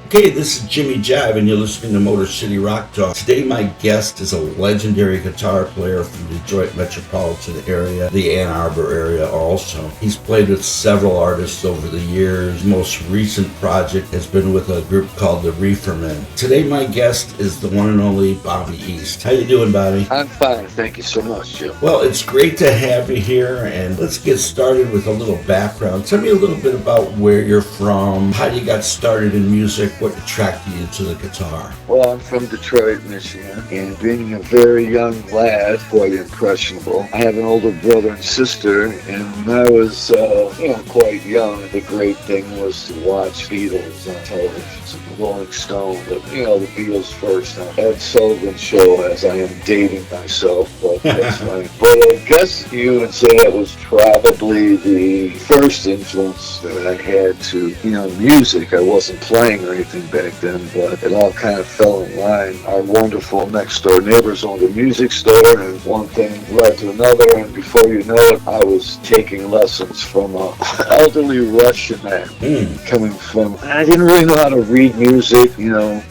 Okay, this is Jimmy Jive, and you're listening to Motor City Rock Talk. Today, my guest is a legendary guitar player from the Detroit metropolitan area, the Ann Arbor area also. He's played with several artists over the years. Most recent project has been with a group called the Reeferman. Today, my guest is the one and only Bobby East. How you doing, Bobby? I'm fine, thank you so much, Jim. Well, it's great to have you here, and let's get started with a little background. Tell me a little bit about where you're from, how you got started in music, what attracted you to the guitar. Well, I'm from Detroit, Michigan, and being a very young lad, quite impressionable. I have an older brother and sister, and when I was, quite young, the great thing was to watch Beatles on television, so the Rolling Stone, the Beatles first on Ed Sullivan's show, as I am dating myself, but that's fine. But I guess you would say it was probably the first influence that I had to, music. I wasn't playing or anything back then, but it all kind of fell in line. Our wonderful next door neighbors owned a music store, and one thing led to another, and before you know it, I was taking lessons from an elderly Russian man coming from, I didn't really know how to read music, more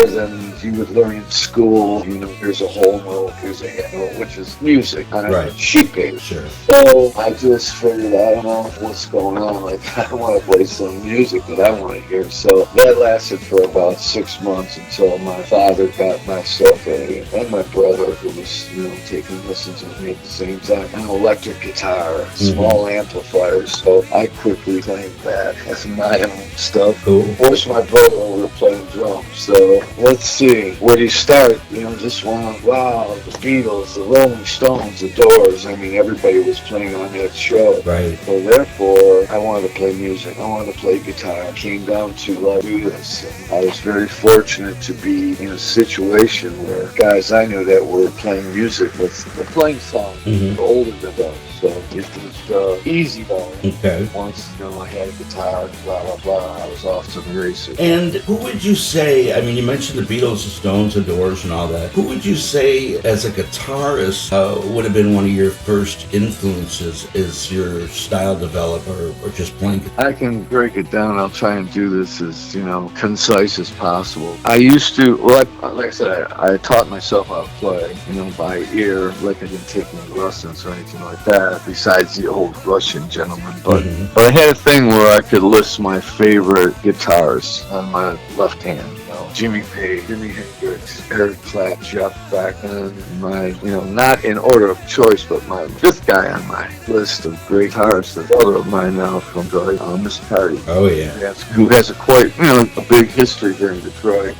than you would learn in school. Here's a whole note, here's a hand note, which is music on a sheet paper. Sure. So I just figured, I don't know what's going on. Like, I want to play some music that I want to hear. So that lasted for about 6 months until my father got myself and my brother, who was, taking lessons with me at the same time, an electric guitar, small amplifiers. So I quickly claimed that as my own stuff. Cool. Forced my brother over to playing drums. So let's see, where do you start? Just wow, the Beatles, the Rolling Stones, the Doors. I mean, everybody was playing on that show. Right. So therefore, I wanted to play music. I wanted to play guitar. I came down to do this. And I was very fortunate to be in a situation where guys I knew that were playing music were playing songs older than us. So it was easy going. Okay. Once, I had a guitar, blah, blah, blah, I was off to the races. And who would you say, I mean, you mentioned the Beatles, the Stones, the Doors, and all that. Who would you say, as a guitarist, would have been one of your first influences as your style developed or just playing guitar? I can break it down. I'll try and do this as, concise as possible. I used to, like I said, I taught myself how to play, by ear, like I didn't take any lessons or anything like that, besides the old Russian gentleman. But I had a thing where I could list my favorite guitars on my left hand. Jimmy Page, Jimi Hendrix, Eric Clapton, Jeff Beck, and my, not in order of choice, but my fifth guy on my list of great guitarists, a brother of mine now from Detroit, Mr. Carty. Oh, yeah. Who has a big history here in Detroit.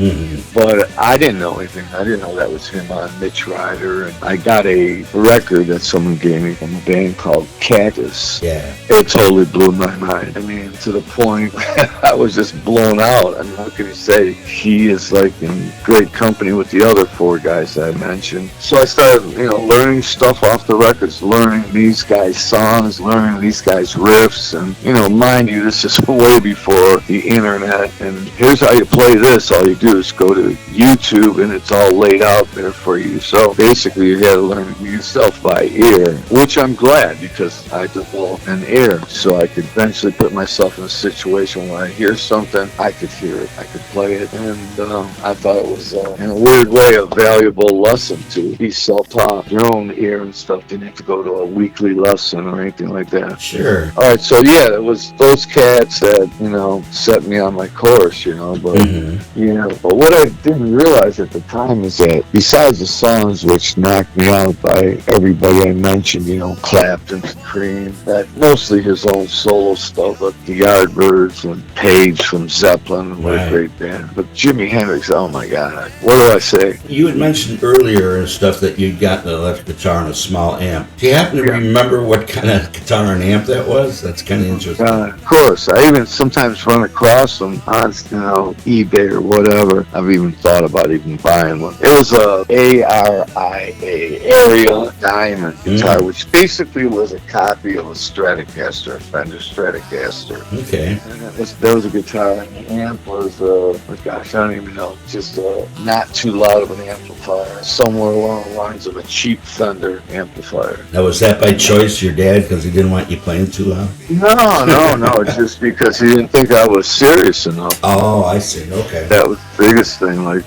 But I didn't know anything. I didn't know that was him on Mitch Ryder. And I got a record that someone gave me from a band called Cactus. Yeah. It totally blew my mind. I mean, to the point I was just blown out. I mean, what can you say? He is like in great company with the other four guys that I mentioned. So I started, learning stuff off the records, learning these guys' songs, learning these guys' riffs. And, mind you, this is way before the internet. And here's how you play this. All you do is go to YouTube and it's all laid out there for you. So basically you got to learn yourself by ear, which I'm glad because I developed an ear. So I could eventually put myself in a situation where I hear something, I could hear it, I could play it. And I thought it was, in a weird way, a valuable lesson to be self-taught, your own ear and stuff. Didn't have to go to a weekly lesson or anything like that. Sure. All right, so yeah, it was those cats that, set me on my course, but what I didn't realize at the time is that besides the songs which knocked me out by everybody I mentioned, Clapton, Cream, that mostly his own solo stuff, like the Yardbirds and Page from Zeppelin, what a great band. But Jimi Hendrix, oh my God, what do I say? You had mentioned earlier and stuff that you'd gotten an electric guitar and a small amp. Do you happen to remember what kind of guitar and amp that was? That's kind of interesting. Of course. I even sometimes run across them on, eBay or whatever. I've even thought about even buying one. It was a Area Diamond guitar, which basically was a copy of a Stratocaster, a Fender Stratocaster. Okay. And that was a guitar, and the amp was, gosh, I don't even know, just not too loud of an amplifier, somewhere along the lines of a cheap Fender amplifier. Now, was that by choice, your dad, because he didn't want you playing too loud? No, just because he didn't think I was serious enough. Oh, I see. Okay. That was the biggest thing. Like,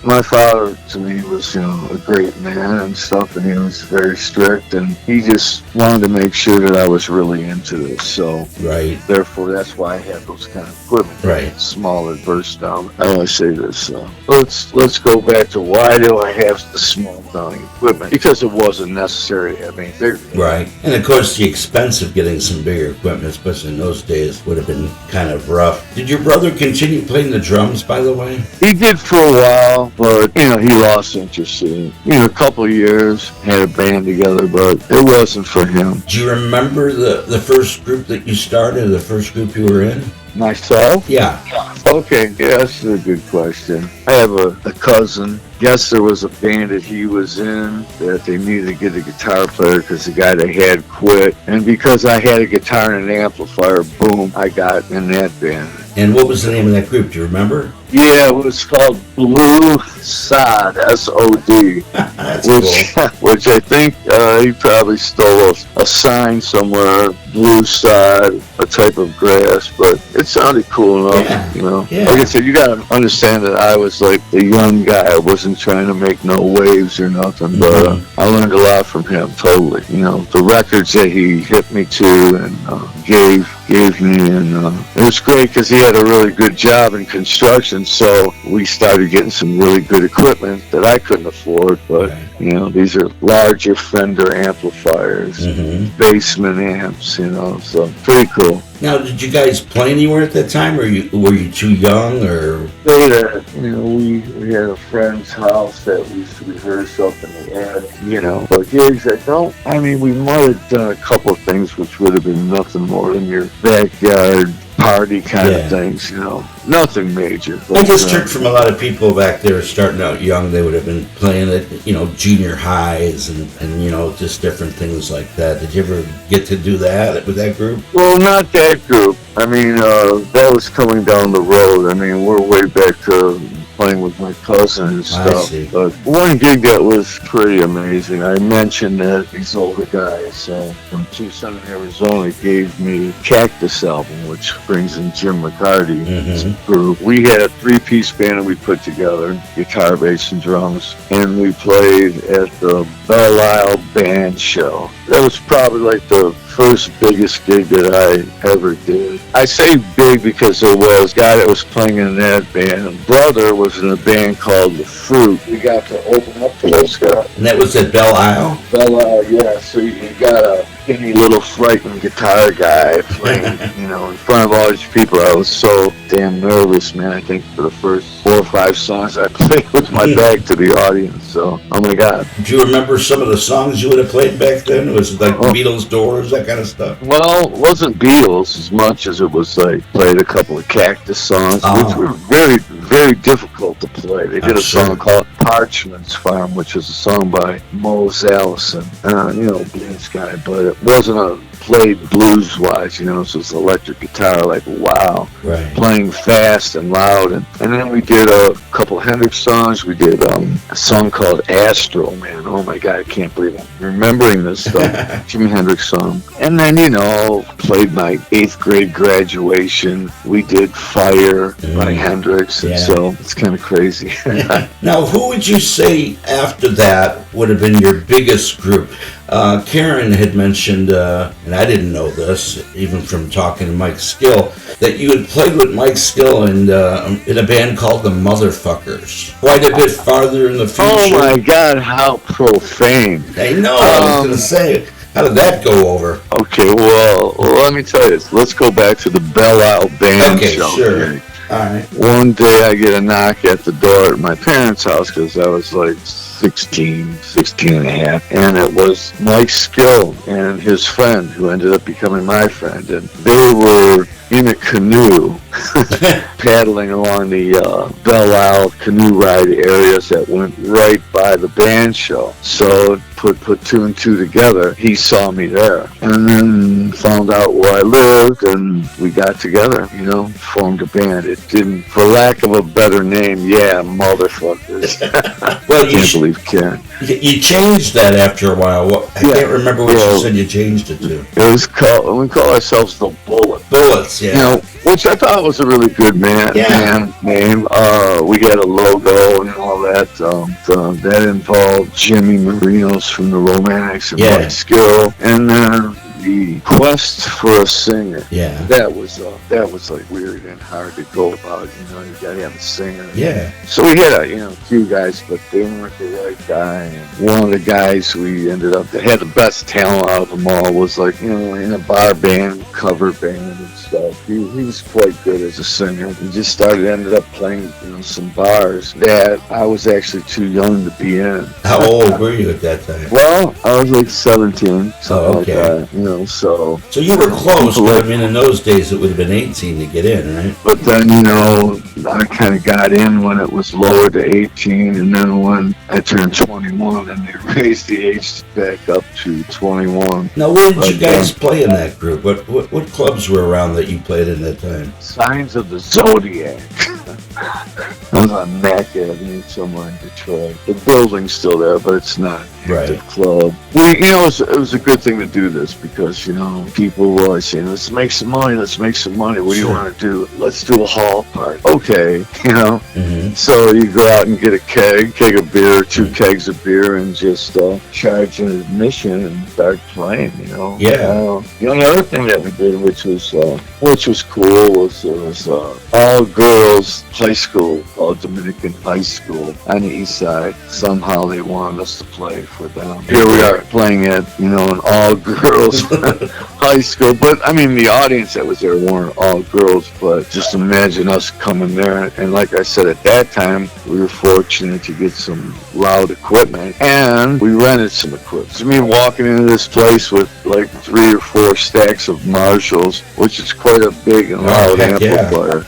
my father to me was, a great man and stuff, and he was very strict, and he just wanted to make sure that I was really into this. So, Right. therefore, that's why I have those kind of equipment. Right. Smaller burst down. I always say this. Let's go back to why do I have the small down equipment? Because it wasn't necessary to have any bigger. Right. And of course, the expense of getting some bigger equipment, especially in those days, would have been kind of rough. Did your brother continue playing the drums, by the way? He did for a while, but, he lost interest in it. A couple of years, had a band together, but it wasn't for him. Do you remember the first group that you started, the first group you were in? Myself? Yeah. Okay, yeah, that's a good question. I have a cousin. Guess there was a band that he was in that they needed to get a guitar player because the guy they had quit. And because I had a guitar and an amplifier, boom, I got in that band. And what was the name of that group? Do you remember? Yeah, it was called Blue Sod, S-O-D, That's cool. which I think he probably stole a sign somewhere, blue sod, a type of grass, but it sounded cool enough, Yeah. Like I said, you got to understand that I was like the young guy. I wasn't trying to make no waves or nothing, but I learned a lot from him, totally. The records that he hit me to and gave me, and it was great because he had a really good job in construction, so we started getting some really good equipment that I couldn't afford, but these are larger Fender amplifiers, basement amps, so pretty cool. Now, did you guys play anywhere at that time, or were you too young, or? We had a friend's house that we used to rehearse up in the attic, but gigs we might have done a couple of things which would have been nothing more than your backyard party kind of things, nothing major. I just heard from a lot of people back there starting out young, they would have been playing at, junior highs and just different things like that. Did you ever get to do that with that group? Well, not that group. That was coming down the road. We're way back to playing with my cousin and stuff. I see. But one gig that was pretty amazing, I mentioned that these older guys from Tucson, Arizona gave me Cactus album, which brings in Jim McCarty's group. We had a 3-piece band that we put together, guitar, bass, and drums, and we played at the Belle Isle Band Show. That was probably like the first biggest gig that I ever did. I say big because there was a guy that was playing in that band. Brother was in a band called The Fruit. We got to open up for those guys. And that was at Belle Isle? Belle Isle, yeah. So you got a skinny little frightened guitar guy playing, in front of all these people. I was so damn nervous, man. I think for the first 4 or 5 songs I played with my back to the audience. So, oh my God. Do you remember some of the songs you would have played back then? Was it like Beatles, Doors, that kind of stuff? Well, it wasn't Beatles as much as it was like played a couple of Cactus songs, which were very, very difficult to play. They did a song called Parchment's Farm, which was a song by Mose Allison, blues guy, but it wasn't played blues-wise, so it's electric guitar, like, wow. Right. Playing fast and loud. And then we did a couple Hendrix songs. We did a song called Astro, man. Oh, my God, I can't believe I'm remembering this stuff. Jimi Hendrix song. And then, played my 8th grade graduation. We did Fire by Hendrix. And so it's kind of crazy. Now, who would you say after that would have been your biggest group? Karen had mentioned, and I didn't know this, even from talking to Mike Skill, that you had played with Mike Skill in a band called the Motherfuckers. Quite a bit farther in the future. Oh my God, how profane. I know, I was going to say, how did that go over? Okay, well, let me tell you this. Let's go back to the Belle Isle Band Show. Okay, sure. All right. One day I get a knock at the door at my parents' house because I was like 16 and a half, and it was Mike Skill and his friend who ended up becoming my friend, and they were in a canoe paddling along the Belle Isle canoe ride areas that went right by the band show. So put 2 and 2 together. He saw me there and then found out where I lived, and we got together, formed a band. It didn't, for lack of a better name, Motherfuckers. Well, I can't believe Karen. You changed that after a while. I can't remember what you said you changed it to. It was called, we call ourselves the Bullets. Bullets, yeah. You know, which I thought was a really good band name. We had a logo and all that. That involved Jimmy Marinos from the Romantics and Mike Skill, and then the quest for a singer. Yeah, that was like weird and hard to go about. You know, you gotta have a singer. Yeah. So we had a few guys, but they weren't the right guy. And one of the guys we ended up that had the best talent out of them all was like in a bar band, cover band and stuff. He was quite good as a singer. He just ended up playing some bars that I was actually too young to be in. How old were you at that time? Well, I was like 17, something like that. So you were close, but I mean, in those days it would have been 18 to get in, right? But then, I kind of got in when it was lower to 18, and then when I turned 21, and they raised the age back up to 21. Now, where did you guys play in that group? What clubs were around that you played in that time? Signs of the Zodiac. I was on Mac Avenue somewhere in Detroit. The building's still there, but it's not the club. It was a good thing to do this because, people were always saying, let's make some money. What do you want to do? Let's do a hall party. Okay, So you go out and get a keg of beer, 2 kegs of beer, and just charge an admission and start playing, Yeah. The other thing that we did, which was cool, was there was all girls high school, called Dominican High School on the east side. Somehow they wanted us to play for them. Here we are playing at, an all girls high school. But I mean, the audience that was there weren't all girls, but just imagine us coming there. And like I said, at that time, we were fortunate to get some loud equipment, and we rented some equipment. I mean, walking into this place with like 3 or 4 stacks of Marshalls, which is quite a big and loud amplifier.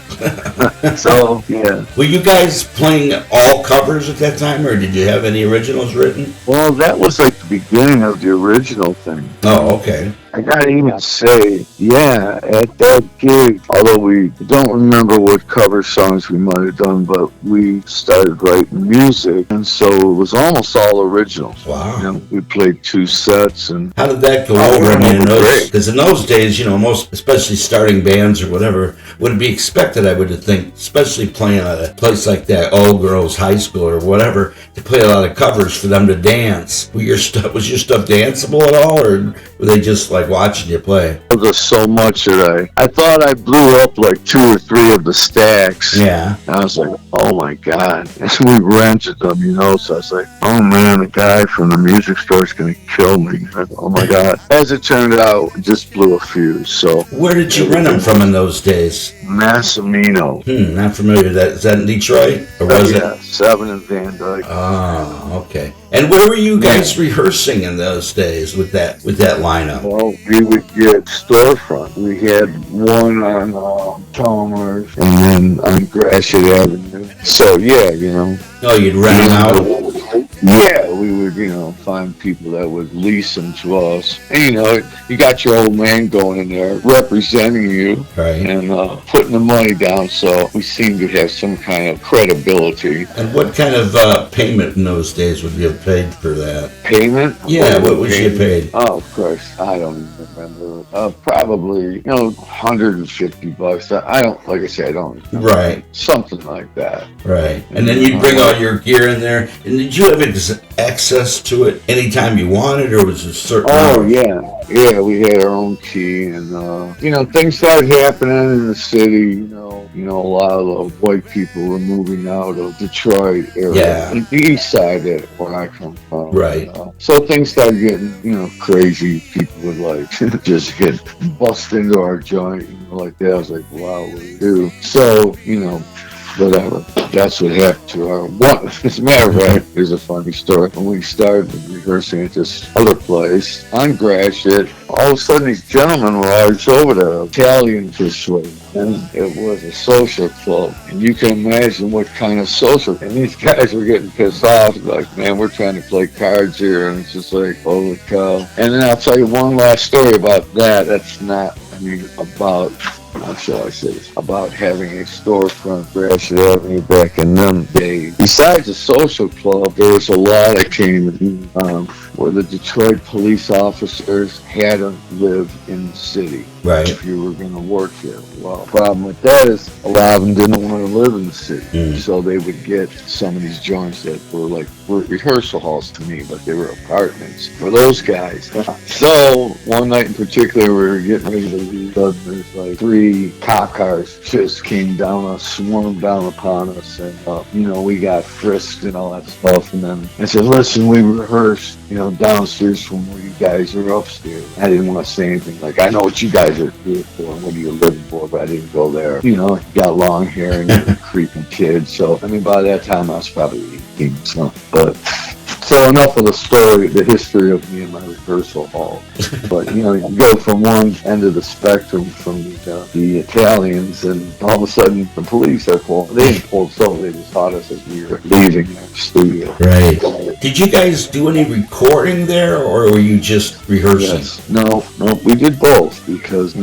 So, yeah. Were you guys playing all covers at that time, or did you have any originals written? Well, that was like the beginning of the original thing. Oh, okay. I gotta even say, at that gig, although we don't remember what cover songs we might have done, but we started writing music, and so it was almost all originals. Wow. We played 2 sets, and how did that go over? I mean, because in those days, most, especially starting bands or whatever, would be expected, I would think, especially playing at a place like that, all girls high school or whatever, to play a lot of covers for them to dance. Was your stuff danceable at all, or were they just like watching you play? There's so much that I thought I blew up like 2 or 3 of the stacks. Yeah. And I was like, oh my God. And we rented them, so I was like, oh man, the guy from the music store is going to kill me. Oh my God. As it turned out, it just blew a fuse. So where did you rent them from in those days? Massimino. Not familiar. Is that in Detroit? Or was it? 7 in Van Dyke. Oh, okay. And where were you guys rehearsing in those days with that lineup? Well, we would get storefront. We had one on Chalmers and then on Gratiot Avenue. So, Oh, you'd rent them out? Yeah, we would, find people that would lease them to us. And, you got your old man going in there representing you and putting the money down, so we seemed to have some kind of credibility. And what kind of payment in those days would you have paid for that? Payment? Yeah, what was you paid? Oh, of course, I don't even remember. Probably, $150. I don't, like I said, I don't remember. Right. Something like that. Right. And then you'd bring all your gear in there. And did you have access to it anytime you wanted, or was it certain hours? Yeah, we had our own key, and things started happening in the city. A lot of the white people were moving out of Detroit area, the east side where I come from. Right. So things started getting crazy. People would like just get bust into our joint, like that. I was like, wow, what do we do? So whatever. That's what happened to our one. As a matter of fact, there's a funny story. When we started rehearsing at this other place on Gratiot, all of a sudden these gentlemen were always over there, Italian persuasion. And it was a social club. And you can imagine what kind of social. And these guys were getting pissed off. Like, man, we're trying to play cards here. And it's just like, holy cow. And then I'll tell you one last story about that. That's not, about how shall I say this, about having a storefront Gratiot Avenue back in them days. Besides the social club, there was a law that came in where the Detroit police officers had to live in the city. Right. If you were going to work here. Well, the problem with that is a lot of them didn't want to live in the city. So they would get some of these joints that were rehearsal halls to me, but they were apartments for those guys. So one night in particular, we were getting ready to leave. There's like 3 cop cars just came down, swarmed down upon us, and we got frisked and all that stuff. And then I said, "Listen, we rehearsed, downstairs from where you guys are upstairs." I didn't want to say anything like, "I know what you guys are here for and what are you living for," but I didn't go there. You got long hair and you're a creepy kid. So by that time I was probably 18. So enough of the story, the history of me and my rehearsal hall. But you go from one end of the spectrum from the Italians, and all of a sudden the police are pulled. They didn't pull us over. They just taught us as we were leaving the studio. Right. Did you guys do any recording there, or were you just rehearsing? Yes. No, we did both because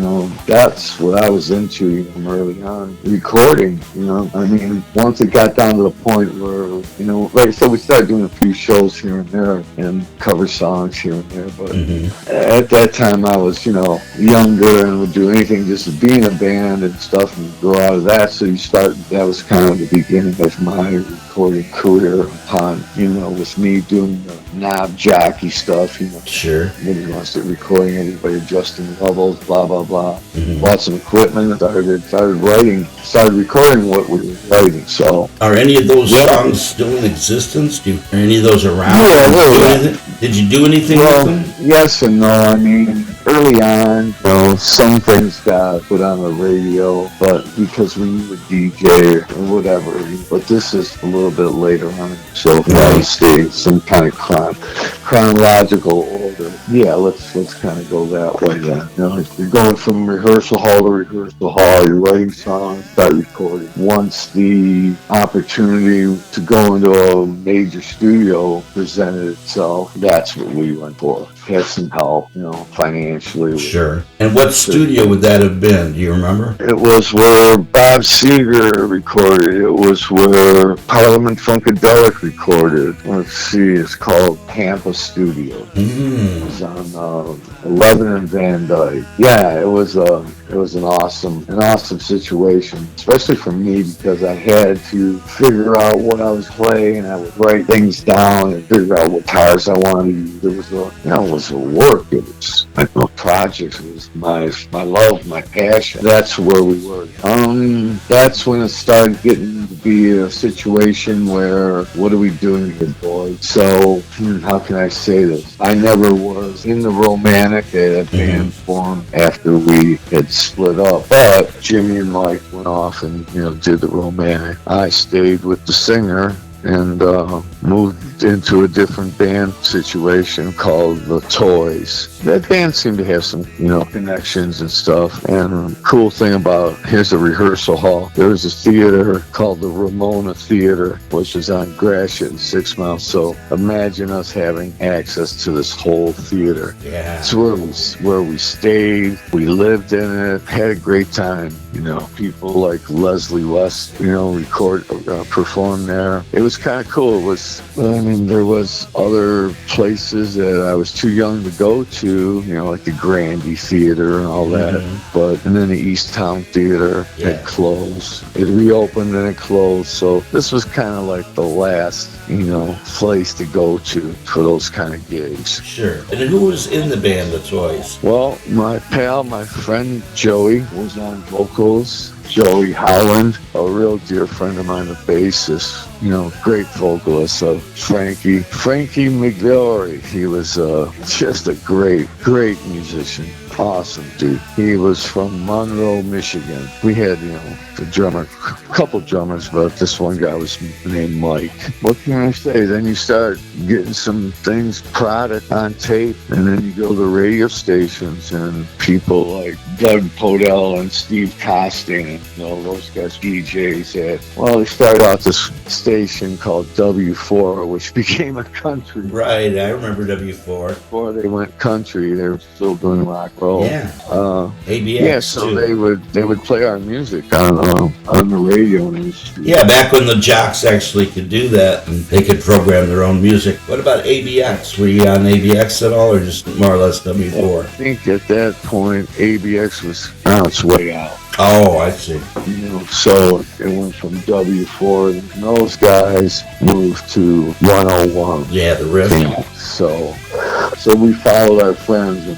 that's what I was into from early on. Recording. Once it got down to the point where like I said, we started doing a few shows here and there and cover songs here and there, but at that time I was younger and would do anything just to be in a band and stuff and grow out of that. So that was kind of the beginning of my recording career upon with me doing the knob jockey stuff. Sure. Then I started recording everybody adjusting levels, blah blah blah. Bought some equipment, started recording what we were writing. So are any of those songs still in existence? Are any of those around? Yeah, did you do anything with them? Yes and no. Early on, some things got put on the radio, but because we would DJ or whatever. But this is a little bit later on, so if I would stay some kind of chronological order. Yeah, let's kind of go that way then. You're going from rehearsal hall to rehearsal hall. You're writing songs, start recording. Once the opportunity to go into a major studio presented itself, that's what we went for. Had some help, financially. Sure. And what studio would that have been? Do you remember? It was where Bob Seger recorded. It was where Parliament Funkadelic recorded. Let's see, it's called Tampa Studio. It was on 11 and Van Dyke. Yeah, it was an awesome situation, especially for me because I had to figure out what I was playing. I would write things down and figure out what guitars I wanted to use. It was a work. It was projects. It was my love, my passion. That's where we were. That's when it started getting to be a situation where, what are we doing here, boys? So, how can I say this? I never was in the romantic. That band formed after we had split up, but Jimmy and Mike went off and did the romantic. I stayed with the singer and moved into a different band situation called The Toys. That band seemed to have some, connections and stuff. And cool thing about, here's a rehearsal hall. There was a theater called the Ramona Theater, which is on Gratiot and 6 Mile. So imagine us having access to this whole theater. Yeah. It's where we stayed. We lived in it. Had a great time. People like Leslie West, performed there. It was kind of cool. There was other places that I was too young to go to, like the Grandy Theater and all that. And then the East Town Theater had closed. It reopened and it closed. So this was kind of like the last, place to go to for those kind of gigs. Sure. And who was in the band, The Toys? Well, my friend Joey was on vocals. Joey Howland, a real dear friend of mine, a bassist, great vocalist. Frankie McVillery, he was just a great musician. Awesome dude. He was from Monroe, Michigan. We had, a couple drummers, but this one guy was named Mike. What can I say? Then you start getting some things, product on tape, and then you go to radio stations and people like Doug Podell and Steve Costin and those guys DJs they started out this station called W4, which became a country. Right, I remember W4. Before they went country, they were still doing rock roll. Yeah. ABX. Yeah, so too. they would play our music on the radio. And yeah, back when the jocks actually could do that and they could program their own music. What about ABX? Were you on ABX at all, or just more or less W4? I think at that point ABX was on its way out. Oh, I see. So it went from W4, and those guys moved to 101. Yeah, the riff. So we followed our friends and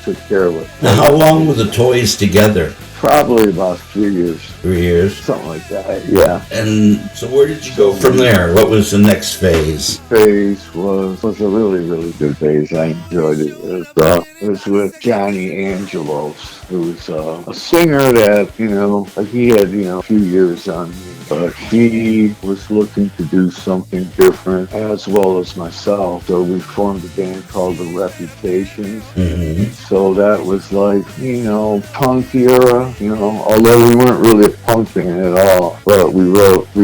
took care of it. Now, how long were the Toys together? Probably about 3 years. 3 years? Something like that, yeah. And so where did you go from there? What was the next phase? Phase was a really, really good phase. I enjoyed it. It was with Johnny Angelos, who's a singer that, he had, a few years on me. But he was looking to do something different, as well as myself. So we formed a band called The Reputations. Mm-hmm. So that was like, punk era, although we weren't really a punk band at all. But we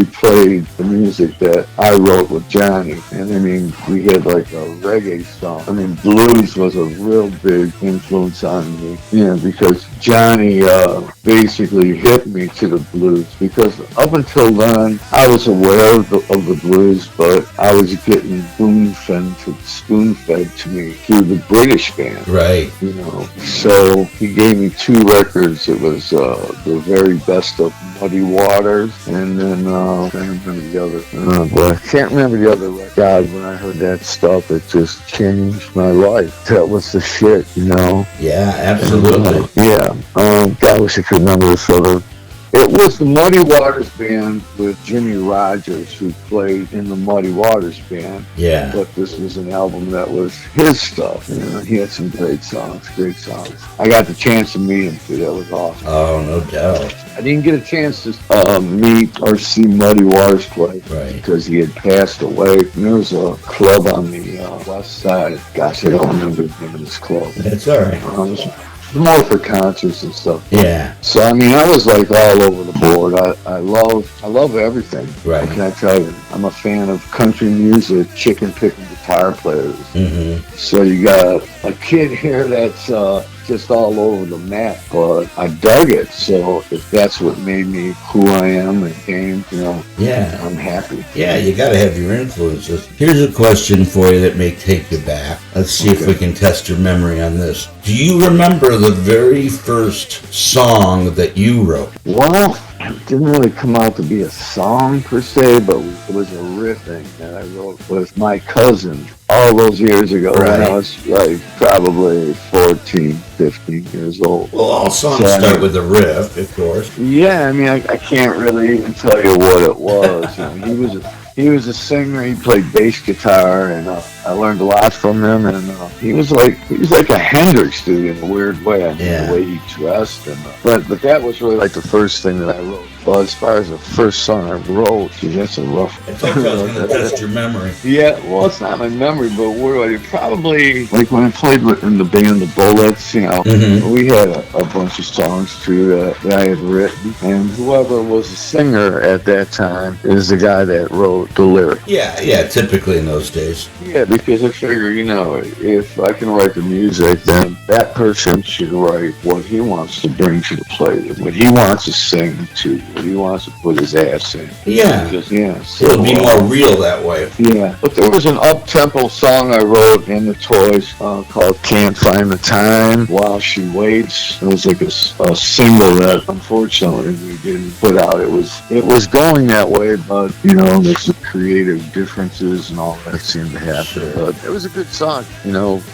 played the music that I wrote with Johnny. And I mean, we had like a reggae song. I mean, blues was a real big influence on me. Because Johnny basically hit me to the blues. Because up until then, I was aware of the blues, but I was getting spoon-fed to me through the British band. Right. So he gave me 2 records. It was the very best of Muddy Waters, and then I can't remember the other. I can't remember the other record. God, when I heard that stuff, it just changed my life. That was the shit, Yeah, absolutely. I wish I could remember this other. It was the Muddy Waters band with Jimmy Rogers, who played in the Muddy Waters band. Yeah. But this was an album that was his stuff. He had some great songs. I got the chance to meet him too. That was awesome. Oh, no doubt. I didn't get a chance to meet or see Muddy Waters play. Right. Because he had passed away. And there was a club on the west side. Gosh, I don't remember the name of this club. That's all right. More for concerts and stuff. Yeah. So I mean, I was like all over the board. I love everything. Right. What can I tell you? I'm a fan of country music, chicken picking guitar players. Mm-hmm. So you got a kid here that's just all over the map, but I dug it. So if that's what made me who I am and came, yeah, I'm happy. Yeah, you got to have your influences. Here's a question for you that may take you back. Let's see if we can test your memory on this. Do you remember the very first song that you wrote? Well, it didn't really come out to be a song per se, but it was a riffing that I wrote with my cousin all those years ago when I was like probably 14, 15 years old. Well, all songs start with a riff, of course. Yeah, I mean, I can't really even tell you what it was. He was a singer. He played bass guitar, and I learned a lot from him. And he was like a Hendrix dude in a weird way. I mean, the way he dressed, but that was really like the first thing that I wrote. Well, as far as the first song I wrote, that's a rough. I thought I was going to test your memory. Yeah, well, it's not my memory, but where do I probably like when I played in the band The Bullets? We had a bunch of songs too that I had written, and whoever was a singer at that time is the guy that wrote the lyrics. Yeah, typically in those days. Yeah, because I figure, if I can write the music, then that person should write what he wants to bring to the play, what he wants to sing to, what he wants to put his ass in. Yeah. So, it'll be more real that way. Yeah. But there was an up-tempo song I wrote in the Toys called Can't Find the Time While She Waits. It was like a single that unfortunately we didn't put out. It was going that way, but, there's some creative differences and all that seemed to happen. But it was a good song.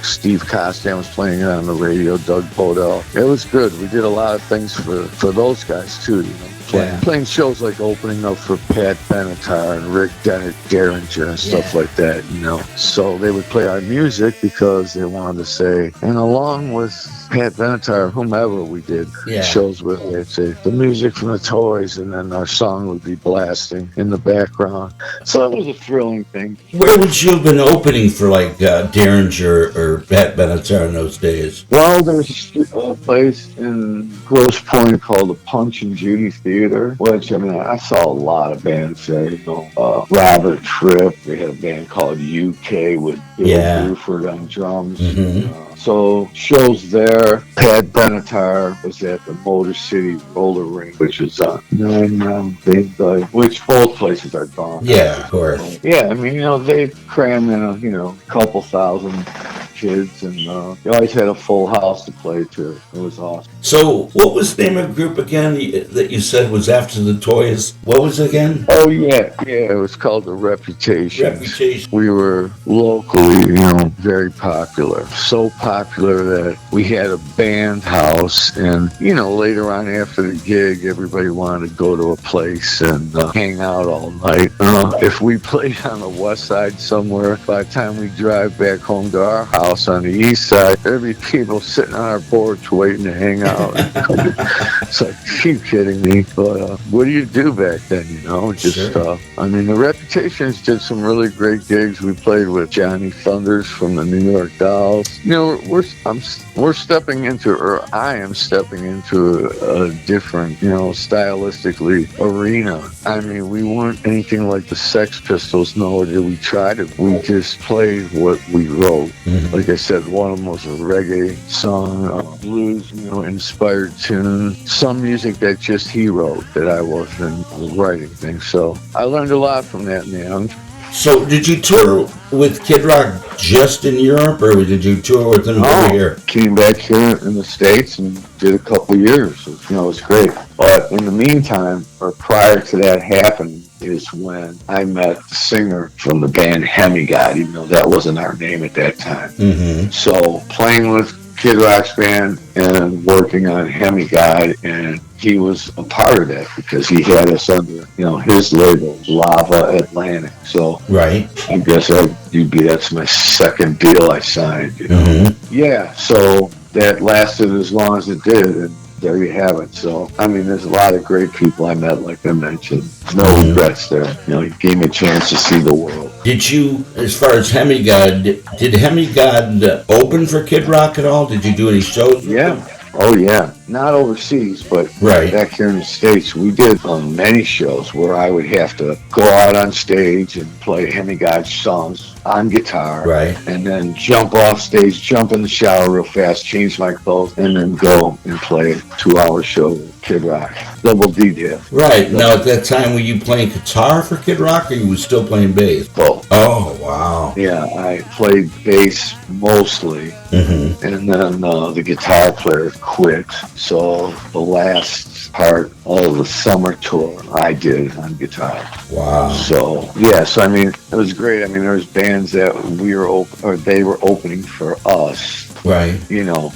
Steve Costan was playing it on the radio, Doug Podell. It was good. We did a lot of things for those guys too, playing Yeah. playing shows like opening up for Pat Benatar and Rick Derringer and stuff like that, you know. So they would play our music because they wanted to say, and along with Pat Benatar, whomever we did shows with, they'd say the music from the Toys, and then our song would be blasting in the background. So it was a thrilling thing. Where would you have been opening for like Derringer or Pat Benatar in those days? Well, there's a place in Grosse Pointe called the Punch and Judy Theater, which, I mean, I saw a lot of bands there. You know, Robert Tripp, they had a band called UK with Bill Bruford on drums. So shows there. Pat Benatar was at the Motor City Roller Rink, which is on 9 which both places are gone. Yeah, of course. Yeah, I mean, you know, they cram in a couple thousand kids, and you always had a full house to play to. It was awesome. So, what was the name of the group again that you said was after the Toys? What was it again? Oh, yeah, it was called The Reputation. Reputation. We were locally, very popular. So popular that we had a band house, and, later on after the gig, everybody wanted to go to a place and hang out all night. If we played on the west side somewhere, by the time we drive back home to our house on the east side, there'd be people sitting on our porch waiting to hang out. It's like, are you kidding me? But what do you do back then, I mean, the Reputations did some really great gigs. We played with Johnny Thunders from the New York Dolls. We're stepping into, or I am stepping into a different, stylistically arena. I mean, we weren't anything like the Sex Pistols, nor did we try to. We just played what we wrote. Like I said, one of them was a reggae song, a blues, inspired tune, some music that just he wrote that I wasn't writing things. So I learned a lot from that in the end. So did you tour with Kid Rock just in Europe, or did you tour with them over here? Came back here in the States and did a couple years. It was great. But in the meantime, or prior to that happening, is when I met the singer from the band Hemigod, even though that wasn't our name at that time. So playing with Kid Rock's band and working on Hemigod, and he was a part of that because he had us under, his label, Lava Atlantic. So I guess that's my second deal I signed. Yeah, so that lasted as long as it did, and there you have it. So, I mean, there's a lot of great people I met, like I mentioned. No regrets there. He gave me a chance to see the world. Did you, as far as Hemigod, did Hemigod open for Kid Rock at all? Did you do any shows? Yeah. Oh, yeah. Not overseas, but back here in the States, we did many shows where I would have to go out on stage and play Hemigod's songs on guitar, and then jump off stage, jump in the shower real fast, change my clothes, and then go and play a 2-hour show with Kid Rock. Double D-Dev. Right. Now, at that time, were you playing guitar for Kid Rock, or you were still playing bass? Both. Oh, wow. Yeah, I played bass mostly, and then the guitar player quit. So the last part of the summer tour I did on guitar. Wow. So I mean, it was great. I mean, there was bands that they were opening for us. Right.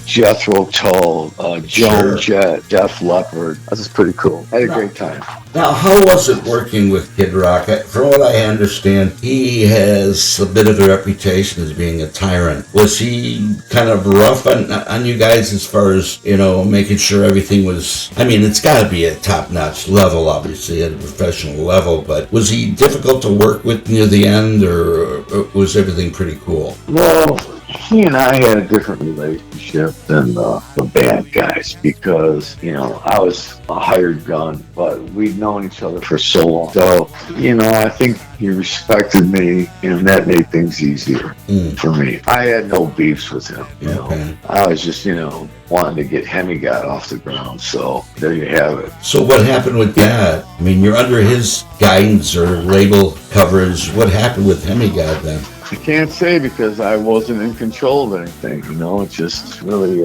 Jethro Tull, Joan Jett, Def Leppard. That was pretty cool. I had a great time. Now, how was it working with Kid Rock? From what I understand, he has a bit of a reputation as being a tyrant. Was he kind of rough on you guys as far as, making sure everything was... I mean, it's got to be a top-notch level, obviously, at a professional level, but was he difficult to work with near the end, or was everything pretty cool? Well, he and I had a different relationship than the band guys because, I was a hired gun, but we'd known each other for so long. So, I think he respected me, and that made things easier for me. I had no beefs with him, I was just, wanting to get Hemigod off the ground. So there you have it. So what happened with that? I mean, you're under his guidance or label coverage. What happened with Hemigod then? I can't say because I wasn't in control of anything, It's just really,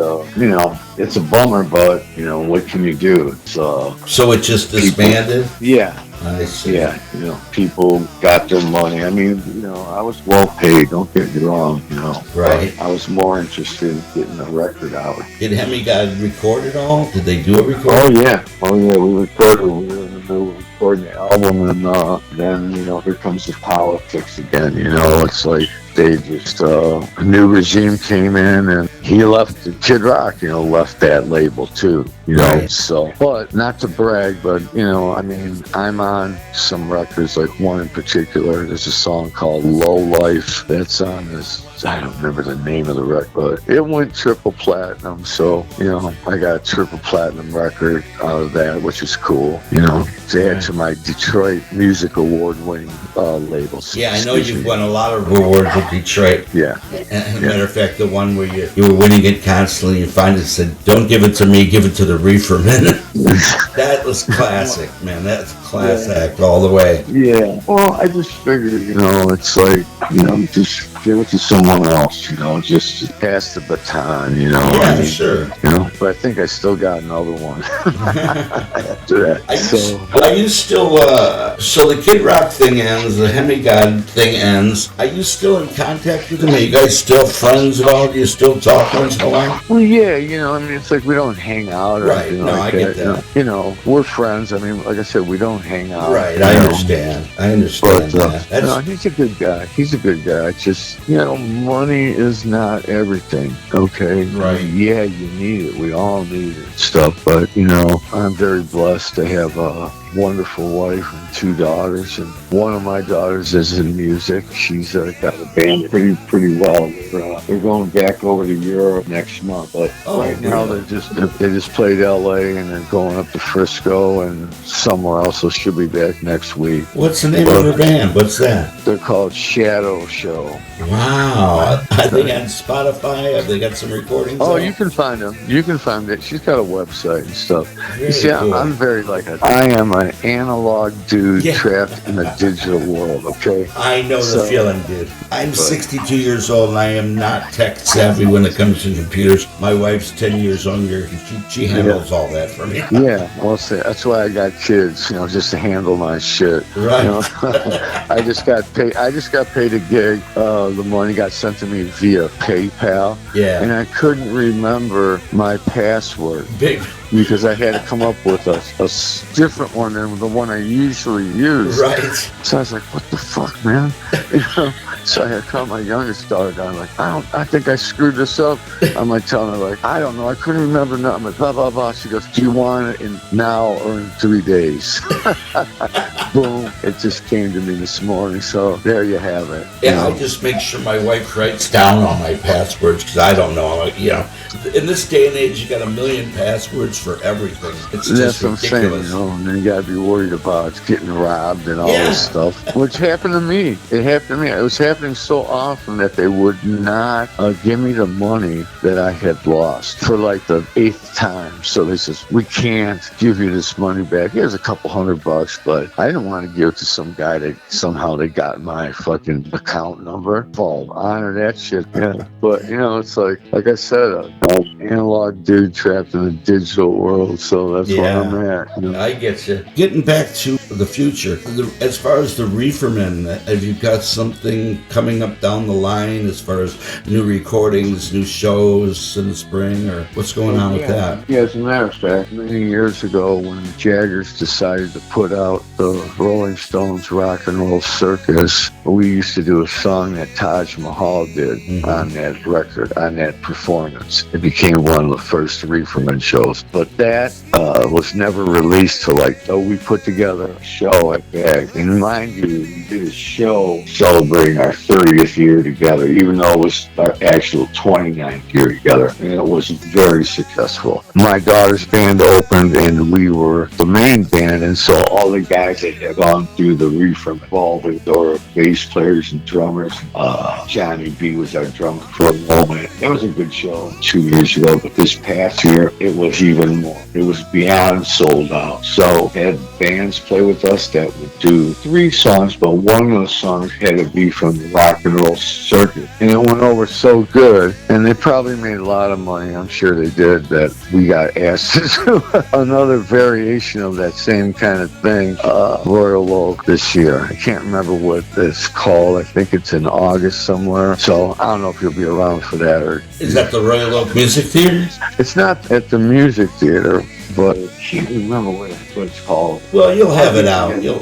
it's a bummer, but, what can you do? It's, so it just disbanded? Yeah. I see. Yeah, people got their money. I mean, I was well paid, don't get me wrong, Right. I was more interested in getting a record out. Did Hemigod record it all? Did they do a recording? Oh, yeah, we recorded. We were in the they were recording the album, and then, here comes the politics again, it's like they just, a new regime came in and he left, Kid Rock, left that label too, Right. so, but not to brag, but, I'm on some records, like one in particular, there's a song called Low Life, that's on this, I don't remember the name of the record, but it went triple platinum, so, I got a triple platinum record out of that, which is cool, to add to my Detroit Music Award winning labels. Yeah, I know you've won a lot of awards with Detroit. Yeah. As a matter of fact, the one where you were winning it constantly, and finally said, "Don't give it to me, give it to the Reeferman." That was classic, man. That's class act all the way. Yeah. Well, I just figured, it's like, just give it to someone else, just pass the baton, Yeah, sure. But I think I still got another one after that. Are you still, so the Kid Rock thing ends, the Hemigod thing ends. Are you still in contact with them? Are you guys still friends at all? Do you still talk once in a while? Well, yeah, it's like we don't hang out or Right, anything no, like I get that. We're friends. Like I said, we don't hang out. Right, I understand. I understand But, that. he's a good guy. He's a good guy. It's just, money is not everything, okay? Right. Yeah, you need it. We all need it, stuff. But, I'm very blessed to have a wonderful wife and 2 daughters, and one of my daughters is in music. She's got a band pretty well. They're going back over to Europe next month, but right now they just played LA and they're going up to Frisco and somewhere else. So she'll be back next week. What's the name of her band? What's that? They're called Shadow Show. Wow. Are they on Spotify? Have they got some recordings? Oh, you can find them. You can find it. She's got a website and stuff. Very cool. I'm very I am an analog dude trapped in a digital world, okay? I know the feeling, dude. I'm 62 years old and I am not tech savvy when it comes to computers. My wife's 10 years younger and she handles all that for me. Yeah, well, that's why I got kids, just to handle my shit. Right. I just got paid a gig. The money got sent to me via PayPal. Yeah. And I couldn't remember my password. Big. Because I had to come up with a different one than the one I usually use. Right. So I was like, what the fuck, man? So I had to call my youngest daughter down, like, I think I screwed this up. I'm like telling her, like, I don't know, I couldn't remember nothing. I'm like, blah, blah, blah. She goes, do you want it in now or in 3 days? Boom. It just came to me this morning. So there you have it. Yeah, I just make sure my wife writes down all my passwords because I don't know. In this day and age, you got a million passwords for everything. It's just ridiculous. And then you got to be worried about getting robbed and all this stuff, which happened to me. It was happening so often that they would not give me the money that I had lost for like the 8th time. So they says, we can't give you this money back. Here's a couple $100, but I didn't want to give it to some guy that somehow they got my fucking account number. Fall honor that shit. Yeah. But it's like I said, an analog dude trapped in a digital world. So that's where I'm at. I get you. Getting back to the future, as far as the Reeferman, have you got something coming up down the line as far as new recordings, new shows in the spring, or what's going on with that? Yeah, as a matter of fact, many years ago when the Jaggers decided to put out the Rolling Stones Rock and Roll Circus, we used to do a song that Taj Mahal did on that record, on that performance. It became one of the first Reeferman shows, but that was never released till we put together a show at BAG. And mind you, we did a show celebrating our 30th year together, even though it was our actual 29th year together. And it was very successful. My daughter's band opened and we were the main band, and so all the guys that had gone through the Reeferman involved or bass players and drummers. Johnny B was our drummer for a moment. It was a good show 2 years ago, but this past year it was even more. It was beyond sold out. So had bands play with us that would do 3 songs, but one of the songs had to be from the rock and roll circuit. And it went over so good, and they probably made a lot of money, I'm sure they did, that we got asked to do another variation of that same kind of thing, Royal Oak this year. I can't remember what it's called. I think it's in August somewhere. So I don't know if you'll be around for that. Or is that the Royal Oak Music Theater? It's not at the Music Theater, but I can't remember what it's called. Well, you'll have it out. It'll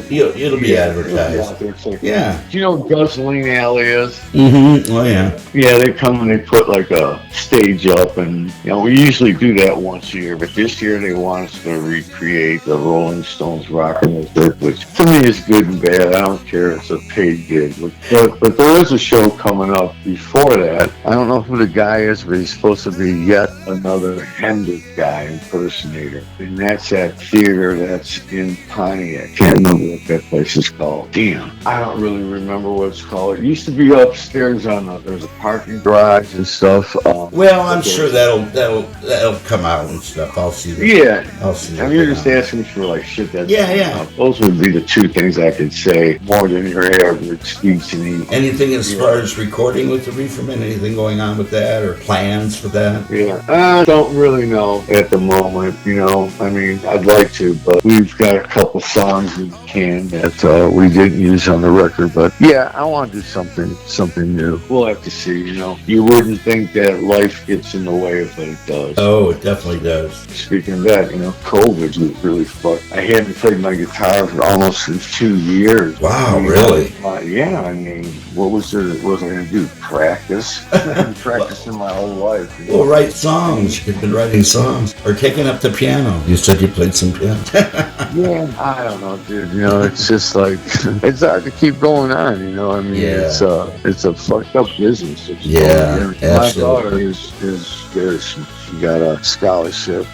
be advertised. Yeah. Do you know what Guzzling Alley is? Mm-hmm. Oh, yeah. Yeah, they come and they put like a stage up, and we usually do that once a year, but this year they want us to recreate the Rolling Stones Rock and Roll Circuit, which for me is good and bad. I don't care if it's a paid gig. But there is a show coming up before that. I don't know who the guy is, but he's supposed to be yet another Hendrix guy impersonator. And that's that theater that's in Pontiac. Can't remember what that place is called. Damn. I don't really remember what it's called. It used to be upstairs there's a parking garage and stuff. Well, I'm sure that'll come out and stuff. I'll see that. Yeah. I'll see that. I mean, you're just asking for like shit that's... Yeah. Those would be the two things I could say more than your average speech to me. Anything as far as recording with the Reeferman? Anything going on with that or plans for that? Yeah. I don't really know at the moment, I mean, I'd like to, but we've got a couple songs in the can that we didn't use on the record. But yeah, I want to do something new. We'll have to see, You wouldn't think that life gets in the way, but it does. Oh, it definitely does. Speaking of that, COVID was really fucked. I hadn't played my guitar for almost 2 years. Wow, really? Yeah, I mean, what was I going to do? Practice? I've been practicing my whole life. Well, write songs. You've been writing songs. Or taking up the piano. You said you played some piano. Yeah, I don't know, dude. It's just like, it's hard to keep going on, I mean, yeah. It's a fucked up business. Yeah, my daughter is good. She got a scholarship,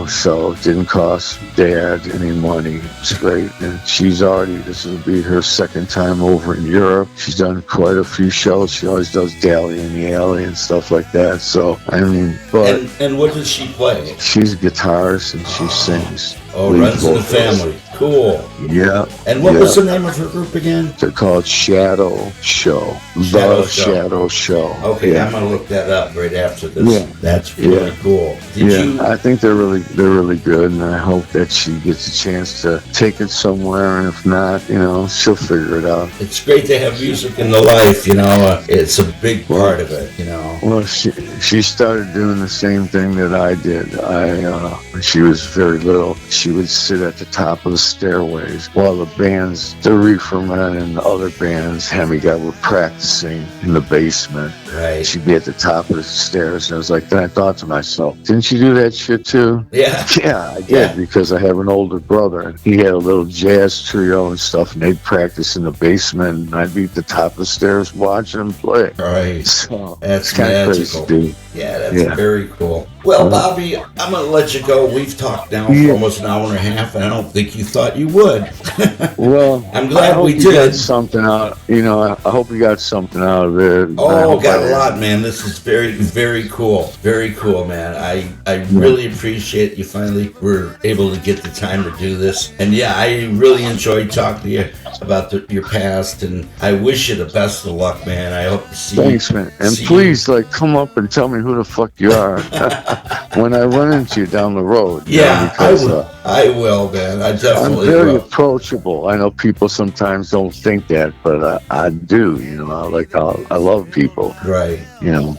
so it didn't cost Dad any money. It's great. And this will be her second time over in Europe. She's done quite a few shows. She always does Dally in the Alley and stuff like that. So, I mean, but... And what does she play? She's a guitarist and she sings. Oh, runs in the family. Cool. Yeah. And what was the name of her group again? They're called Shadow Show. Shadow Show. Okay, yeah. I'm gonna look that up right after this. Yeah. That's really cool. I think they're really good, and I hope that she gets a chance to take it somewhere. And if not, she'll figure it out. It's great to have music in the life. It's a big part of it. Well, she started doing the same thing that I did. When she was very little, she would sit at the top of the stairways while the Reeferman and the other bands, Hemiga, were practicing in the basement. Right. She'd be at the top of the stairs, and I was like, then I thought to myself, didn't you do that shit too? Yeah. Yeah, I did, because I have an older brother, and he had a little jazz trio and stuff, and they'd practice in the basement, and I'd be at the top of the stairs watching them play. Right. So, that's kind of magical. Crazy, dude. Yeah, that's very cool. Well, Bobby, I'm going to let you go. We've talked now for almost an hour and a half, and I don't think you thought you would. Well, I'm glad we did. Got something out. I hope you got something out of it. Oh, got a lot, man. This is very, very cool. Very cool, man. I really appreciate you finally were able to get the time to do this. And yeah, I really enjoyed talking to you about your past, and I wish you the best of luck, man. I hope to see you. Thanks, man. And please, come up and tell me who the fuck you are when I run into you down the road. Yeah, because I will, man. I definitely will. I'm very approachable. I know people sometimes don't think that, but I do. I love people. Right.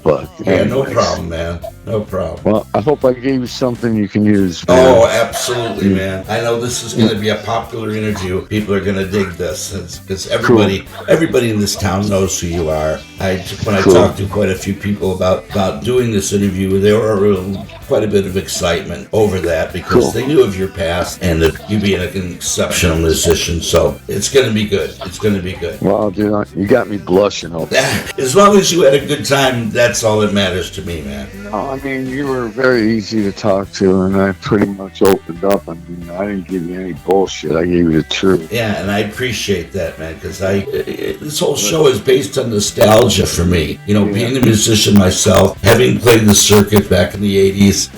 But no problem, man. No problem. Well, I hope I gave you something you can use, man. Oh, absolutely, man. I know this is going to be a popular interview. People are going to dig this because everybody in this town knows who you are. I talked to quite a few people about doing this interview, there were quite a bit of excitement over that because they knew of your past and that you being an exceptional musician. So it's going to be good. It's going to be good. Well, dude, you got me blushing. As long as you had a good time, that's all that matters to me, man. No, I mean, you were very easy to talk to, and I pretty much opened up. I mean, I didn't give you any bullshit. I gave you the truth. Yeah, and I appreciate that, man, because this whole show is based on nostalgia for me. Being a musician myself, having played the circuit back in the 80s,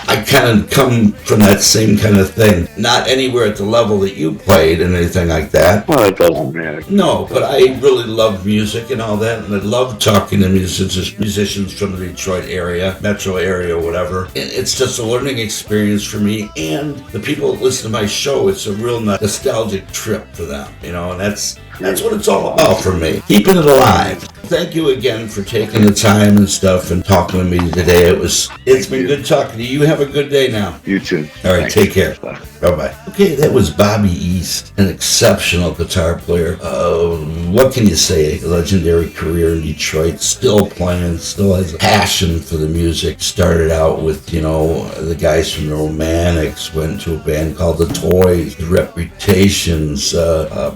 I kind of come from that same kind of thing. Not anywhere at the level that you played and anything like that. Well, it doesn't matter. No, but I really love music and all that, and I love talking to musicians from the Detroit area, metro area, whatever. And it's just a learning experience for me, and the people that listen to my show, it's a real nostalgic trip for them, you know, and that's what it's all about for me, keeping it alive. Thank you again for taking the time and stuff and talking with me today. It's been good talking to you. You have a good day now. You too. All right, Thanks. take care. Bye. Bye-bye. Okay, that was Bobby East, an exceptional guitar player. What can you say? A legendary career in Detroit, still playing, still has a passion for the music. Started out with, you know, the guys from the Romantics, went to a band called The Toys, The Reputations,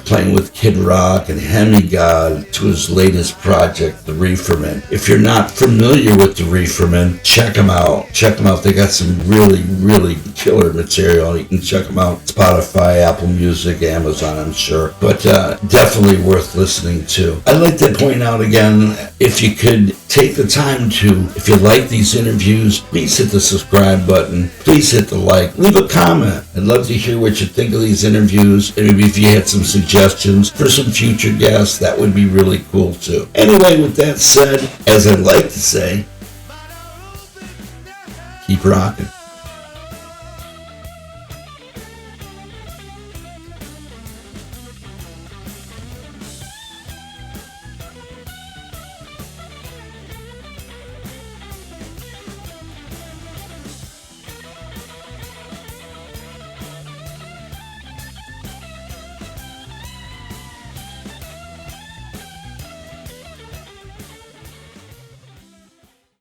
playing with Kid Rock and Hemigod, to his latest project, The Reeferman. If you're not familiar with The Reeferman, check them out. Check them out. They got some really, really killer material. You can check them out. Spotify, Apple Music, Amazon, I'm sure. But definitely worth listening to. I'd like to point out again, if you could take the time to, if you like these interviews, please hit the subscribe button. Please hit the like. Leave a comment. I'd love to hear what you think of these interviews. And maybe if you had some suggestions for some future guests, that would be really cool too. Anyway, with that said, as I'd like to say, keep rocking.